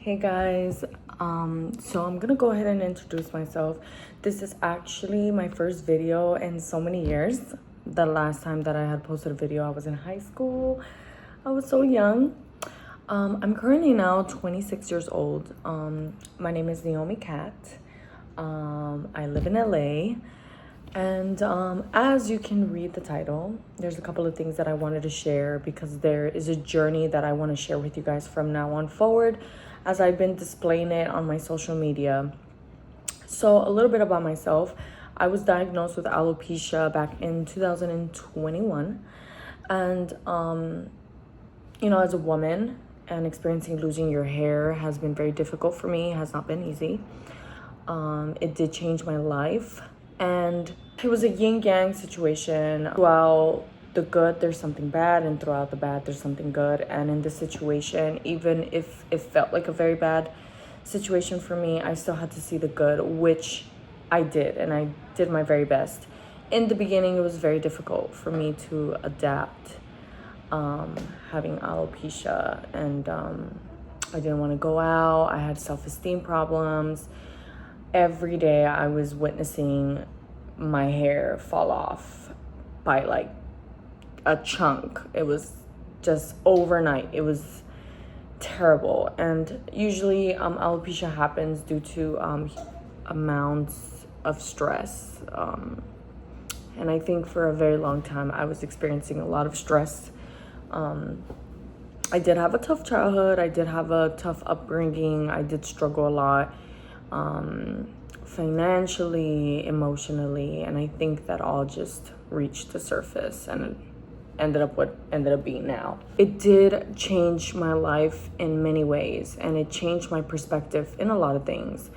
Hey guys, so I'm gonna go ahead and introduce myself. This is actually my first video in so many years. The last time that I had posted a video, I was in high school. I was so young. I'm currently now 26 years old. My name is Naomi Cat. I live in LA. And as you can read the title, there's a couple of things that I wanted to share because there is a journey that I want to share with you guys from now on forward as I've been displaying it on my social media. So a little bit about myself. I was diagnosed with alopecia back in 2021. And, as a woman and experiencing losing your hair has been very difficult for me, has not been easy. It did change my life. And it was a yin-yang situation. Throughout the good, there's something bad, and throughout the bad, there's something good. And in this situation, even if it felt like a very bad situation for me, I still had to see the good, which I did, and I did my very best. In the beginning, it was very difficult for me to adapt having alopecia, and I didn't want to go out. I had self-esteem problems. Every day I was witnessing my hair fall off by like a chunk. It was just overnight. It was terrible. And usually alopecia happens due to amounts of stress. And I think for a very long time I was experiencing a lot of stress. I did have a tough childhood. I did have a tough upbringing. I did struggle a lot. Financially, emotionally, and I think that all just reached the surface and ended up what ended up being now. It did change my life in many ways, and it changed my perspective in a lot of things.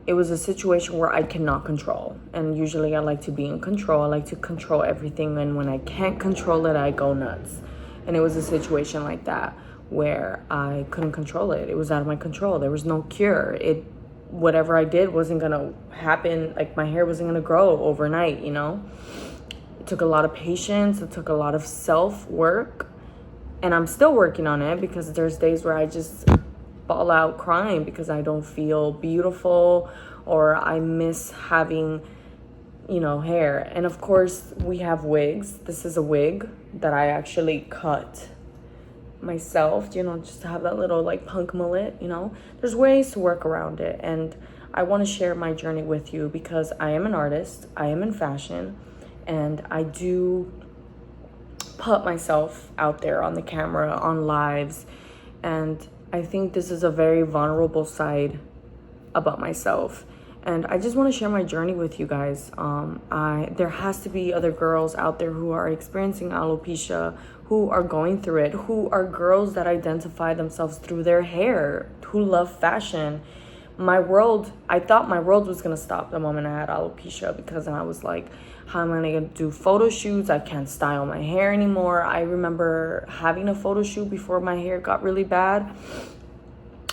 It was a situation where I cannot control, and usually I like to be in control. I like to control everything, and when I can't control it, I go nuts. And it was a situation like that where I couldn't control it. It was out of my control. There was no cure. Whatever I did wasn't gonna happen. Like, my hair wasn't gonna grow overnight, It took a lot of patience. It took a lot of self-work, and I'm still working on it because there's days where I just fall out crying because I don't feel beautiful, or I miss having, hair. And of course we have wigs. This is a wig that I actually cut myself, just to have that little like punk mullet. There's ways to work around it, and I want to share my journey with you because I am an artist. I am in fashion, and I do put myself out there on the camera, on lives, and I think this is a very vulnerable side about myself, and I just want to share my journey with you guys. There has to be other girls out there who are experiencing alopecia, who are going through it, who are girls that identify themselves through their hair, who love fashion. I thought my world was gonna stop the moment I had alopecia, because I was like, how am I gonna do photo shoots? I can't style my hair anymore. I remember having a photo shoot before my hair got really bad.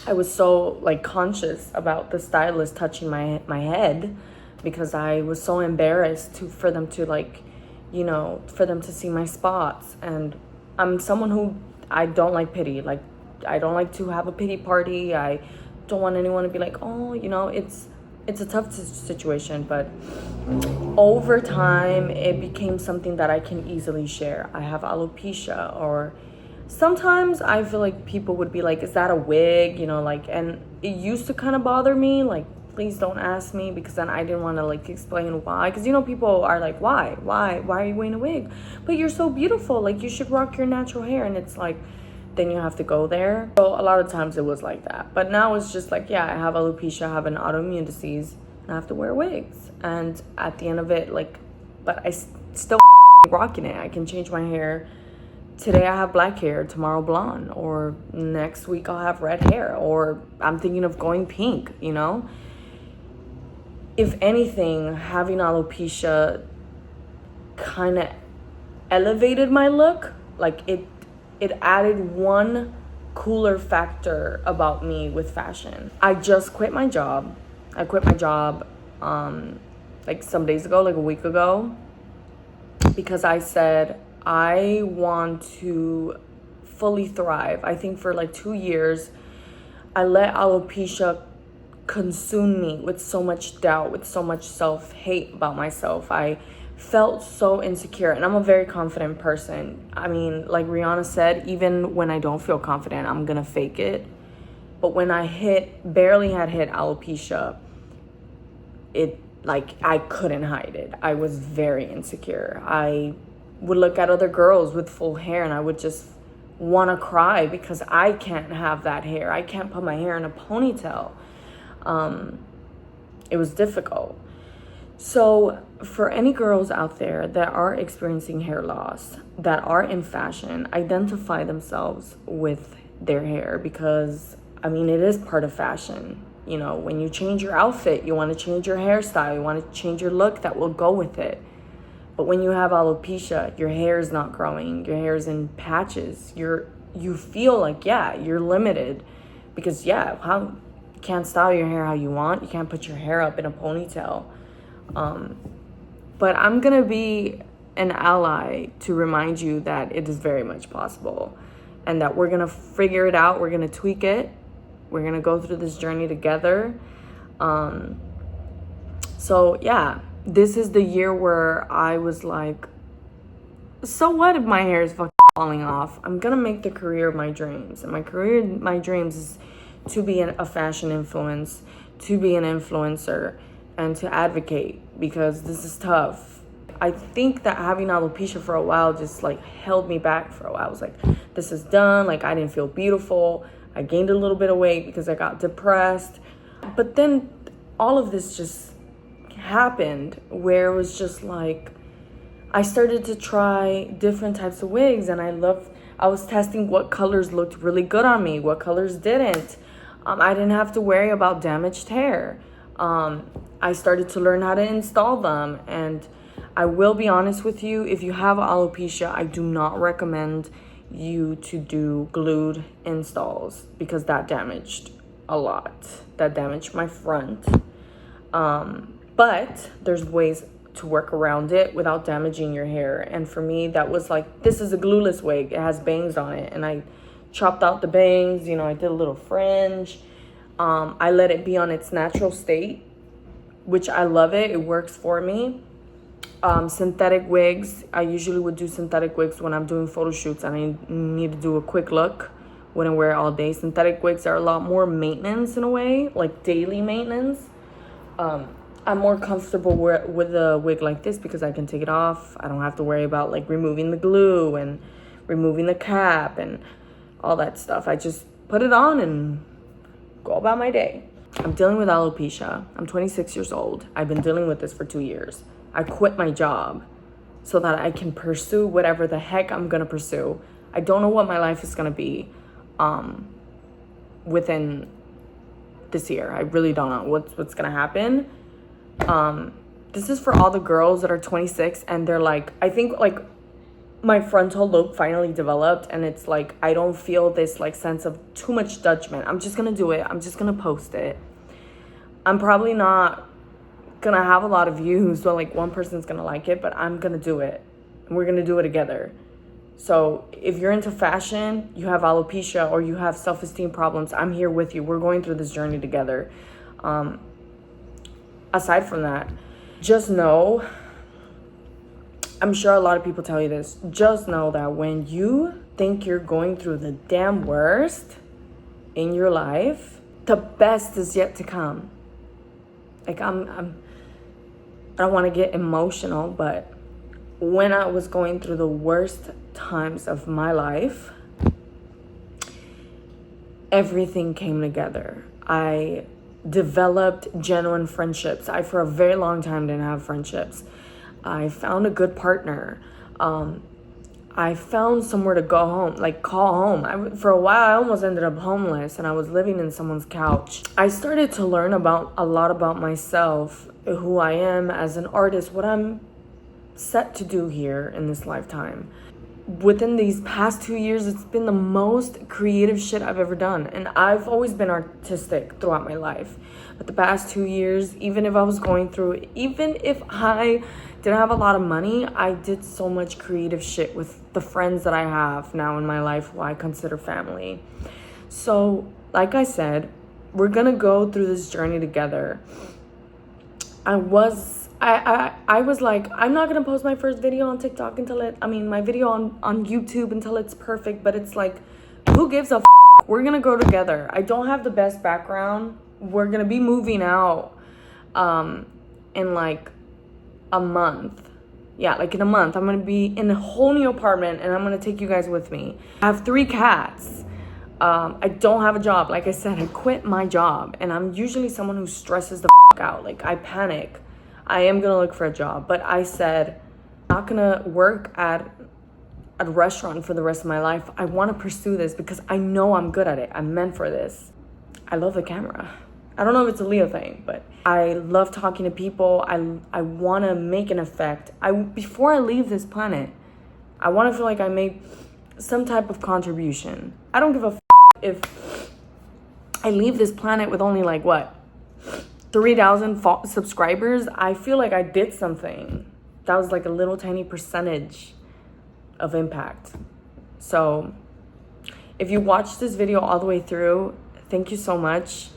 I was so like conscious about the stylist touching my head because I was so embarrassed for them to see my spots. And I'm someone who, I don't like pity. Like, I don't like to have a pity party. I don't want anyone to be like, oh, it's a tough situation. But over time, it became something that I can easily share. I have alopecia, or sometimes I feel like people would be like, is that a wig? And it used to kind of bother me. Like, please don't ask me, because then I didn't want to like explain why. Because people are like, why are you wearing a wig? But you're so beautiful. Like, you should rock your natural hair. And it's like, then you have to go there. So a lot of times it was like that. But now it's just like, yeah, I have alopecia, I have an autoimmune disease, and I have to wear wigs. And at the end of it, but I still rocking it. I can change my hair. Today I have black hair, tomorrow blonde, or next week I'll have red hair, or I'm thinking of going pink, If anything, having alopecia kind of elevated my look. Like, it added one cooler factor about me with fashion. I just quit my job. I quit my job like some days ago, like a week ago, because I said I want to fully thrive. I think for like 2 years, I let alopecia consume me with so much doubt, with so much self-hate about myself. I felt so insecure, and I'm a very confident person. I mean, like Rihanna said, even when I don't feel confident, I'm gonna fake it. But when I barely had hit alopecia, I couldn't hide it. I was very insecure. I would look at other girls with full hair and I would just want to cry because I can't have that hair. I can't put my hair in a ponytail. It was difficult. So for any girls out there that are experiencing hair loss, that are in fashion, identify themselves with their hair, because I mean, it is part of fashion. You know, when you change your outfit, you want to change your hairstyle, you want to change your look that will go with it. But when you have alopecia, your hair is not growing, your hair is in patches. You feel like, yeah, you're limited because, yeah, you can't style your hair how you want. You can't put your hair up in a ponytail. But I'm going to be an ally to remind you that it is very much possible and that we're going to figure it out. We're going to tweak it. We're going to go through this journey together. So yeah, this is the year where I was like, so what if my hair is fucking falling off? I'm going to make the career of my dreams. And my dreams is to be a fashion influence, to be an influencer, and to advocate, because this is tough. I think that having alopecia for a while just like held me back for a while. I was like, this is done. Like, I didn't feel beautiful. I gained a little bit of weight because I got depressed. But then all of this just happened where it was just like, I started to try different types of wigs, and I was testing what colors looked really good on me, what colors didn't. I didn't have to worry about damaged hair. I started to learn how to install them. And I will be honest with you, if you have alopecia, I do not recommend you to do glued installs because that damaged a lot. That damaged my front. But there's ways to work around it without damaging your hair. And for me, that was like, this is a glueless wig. It has bangs on it. And I chopped out the bangs, you know, I did a little fringe. I let it be on its natural state, which I love it. It works for me. Synthetic wigs, I usually would do synthetic wigs when I'm doing photo shoots and I need to do a quick look. Wouldn't wear it all day. Synthetic wigs are a lot more maintenance in a way, like daily maintenance. I'm more comfortable with a wig like this because I can take it off. I don't have to worry about like removing the glue and removing the cap and all that stuff. I just put it on and go about my day. I'm dealing with alopecia. I'm 26 years old. I've been dealing with this for 2 years. I quit my job so that I can pursue whatever the heck I'm gonna pursue. I don't know what my life is gonna be within this year. I really don't know what's gonna happen. This is for all the girls that are 26 and they're like, I think like my frontal lobe finally developed, and it's like I don't feel this like sense of too much judgment. I'm just gonna do it. I'm just gonna post it. I'm probably not gonna have a lot of views, so like one person's gonna like it, but I'm gonna do it and we're gonna do it together. So if you're into fashion, you have alopecia, or you have self-esteem problems, I'm here with you. We're going through this journey together. Aside from that, just know, I'm sure a lot of people tell you this, just know that when you think you're going through the damn worst in your life, the best is yet to come. Like I don't want to get emotional, but when I was going through the worst times of my life, everything came together. I developed genuine friendships. I, for a very long time, didn't have friendships. I found a good partner. I found somewhere to go home, like call home. For a while, I almost ended up homeless and I was living in someone's couch. I started to learn a lot about myself, who I am as an artist, what I'm set to do here in this lifetime. within these past 2 years, it's been the most creative shit I've ever done. And I've always been artistic throughout my life. But the past 2 years, even if I didn't have a lot of money, I did so much creative shit with the friends that I have now in my life, who I consider family. So, like I said, we're gonna go through this journey together. I was like, I'm not gonna post my first video on TikTok my video on YouTube until it's perfect, but it's like, who gives a f? We're gonna go together. I don't have the best background. We're gonna be moving out in like a month. Yeah, like in a month, I'm gonna be in a whole new apartment and I'm gonna take you guys with me. I have 3 cats. I don't have a job. Like I said, I quit my job, and I'm usually someone who stresses the out. Like, I panic. I am gonna look for a job, but I said, I'm not gonna work at a restaurant for the rest of my life. I want to pursue this because I know I'm good at it. I'm meant for this. I love the camera. I don't know if it's a Leo thing, but I love talking to people. I want to make an effect. Before I leave this planet, I want to feel like I made some type of contribution. I don't give a if I leave this planet with only like 3,000 subscribers. I feel like I did something. That was like a little tiny percentage of impact. So if you watched this video all the way through, thank you so much.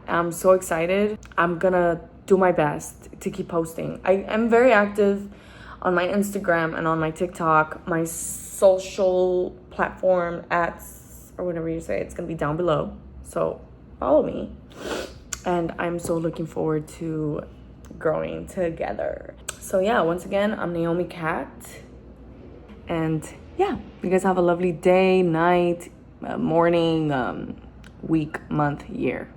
I'm so excited. I'm gonna do my best to keep posting. I am very active on my Instagram and on my TikTok, my social platform or whatever you say. It's gonna be down below, so follow me. And I'm so looking forward to growing together. So yeah, once again, I'm Naomi Cat. And yeah, you guys have a lovely day, night, morning, week, month, year.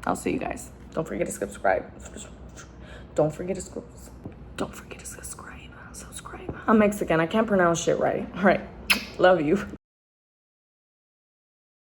I'll see you guys. Don't forget to subscribe. Don't forget to subscribe. I'm Mexican. I can't pronounce shit right. All right. Love you.